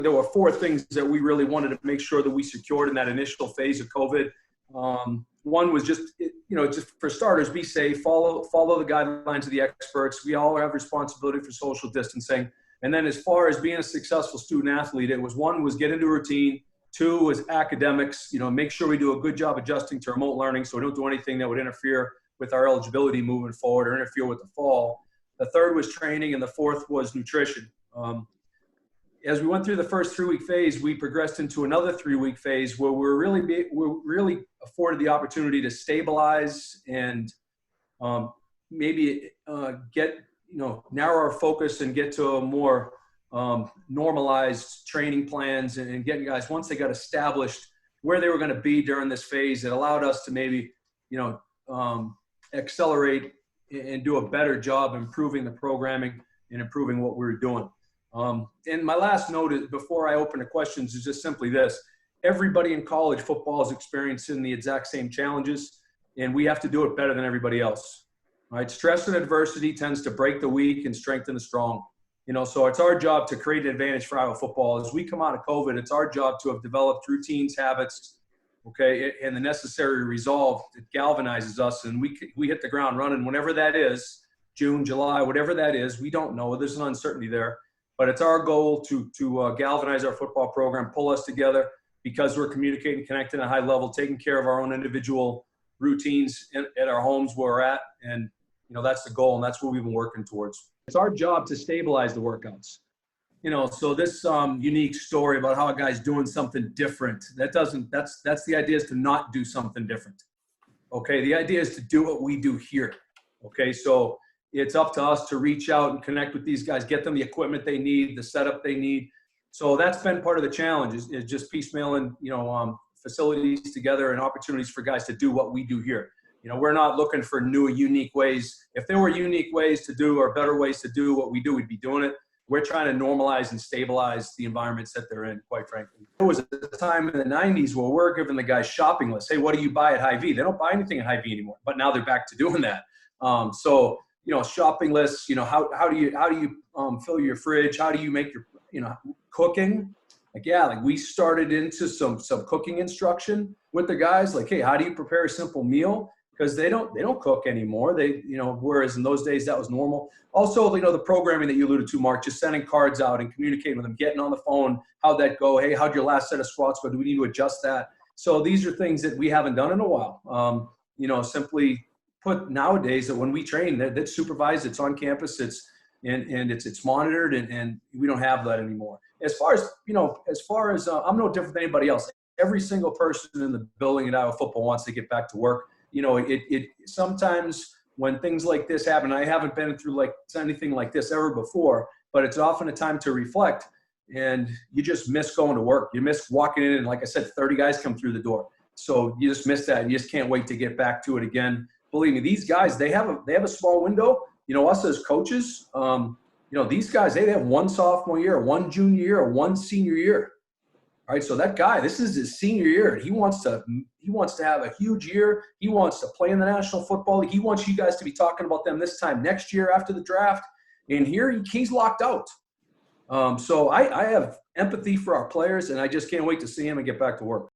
there were four things that we really wanted to make sure that we secured in that initial phase of COVID. One was just for starters, be safe, follow the guidelines of the experts. We all have responsibility for social distancing. And then as far as being a successful student athlete, it was one was get into routine. Two was academics, make sure we do a good job adjusting to remote learning so we don't do anything that would interfere with our eligibility moving forward or interfere with the fall. The third was training, and the fourth was nutrition. As we went through the first 3-week phase, we progressed into another 3-week phase where we're really afforded the opportunity to stabilize and maybe narrow our focus and get to a more normalized training plans and getting guys, once they got established where they were going to be during this phase, it allowed us to maybe, accelerate and do a better job improving the programming and improving what we were doing. And my last note is, before I open to questions, is just simply this. Everybody in college football is experiencing the exact same challenges, and we have to do it better than everybody else. Right? Stress and adversity tends to break the weak and strengthen the strong. So it's our job to create an advantage for Iowa football. As we come out of COVID, it's our job to have developed routines, habits, and the necessary resolve that galvanizes us, and we hit the ground running whenever that is, June, July, whatever that is. We don't know. There's an uncertainty there. But it's our goal to galvanize our football program, pull us together, because we're communicating, connecting at a high level, taking care of our own individual routines at our homes where we're at. And, that's the goal, and that's what we've been working towards. It's our job to stabilize the workouts. So this unique story about how a guy's doing something different, that's the idea, is to not do something different. Okay, the idea is to do what we do here. Okay, so it's up to us to reach out and connect with these guys, get them the equipment they need, the setup they need. So that's been part of the challenge, is just piecemealing, facilities together and opportunities for guys to do what we do here. We're not looking for new, unique ways. If there were unique ways to do or better ways to do what we do, we'd be doing it. We're trying to normalize and stabilize the environments that they're in, quite frankly. There was a time in the 90s where we're giving the guys shopping lists. Hey, what do you buy at Hy-Vee? They don't buy anything at Hy-Vee anymore, but now they're back to doing that. Shopping lists, how do you fill your fridge? How do you make your, cooking? We started into some cooking instruction with the guys. Like, hey, how do you prepare a simple meal? Because they don't cook anymore. Whereas in those days that was normal. Also, the programming that you alluded to, Mark, just sending cards out and communicating with them, getting on the phone. How'd that go? Hey, how'd your last set of squats go? Do we need to adjust that? So these are things that we haven't done in a while. Simply put, nowadays, that when we train, that's supervised, it's on campus, it's monitored, and we don't have that anymore. As far as I'm no different than anybody else. Every single person in the building at Iowa football wants to get back to work. It sometimes when things like this happen, I haven't been through anything like this ever before, but it's often a time to reflect, and you just miss going to work. You miss walking in, and like I said, 30 guys come through the door. So you just miss that, and you just can't wait to get back to it again. Believe me, these guys, they have a small window. Us as coaches, these guys, they have one sophomore year, one junior year, or one senior year. All right, so that guy, this is his senior year. He wants to have a huge year. He wants to play in the National Football League. He wants you guys to be talking about them this time next year after the draft. And here he's locked out. So I have empathy for our players, and I just can't wait to see him and get back to work.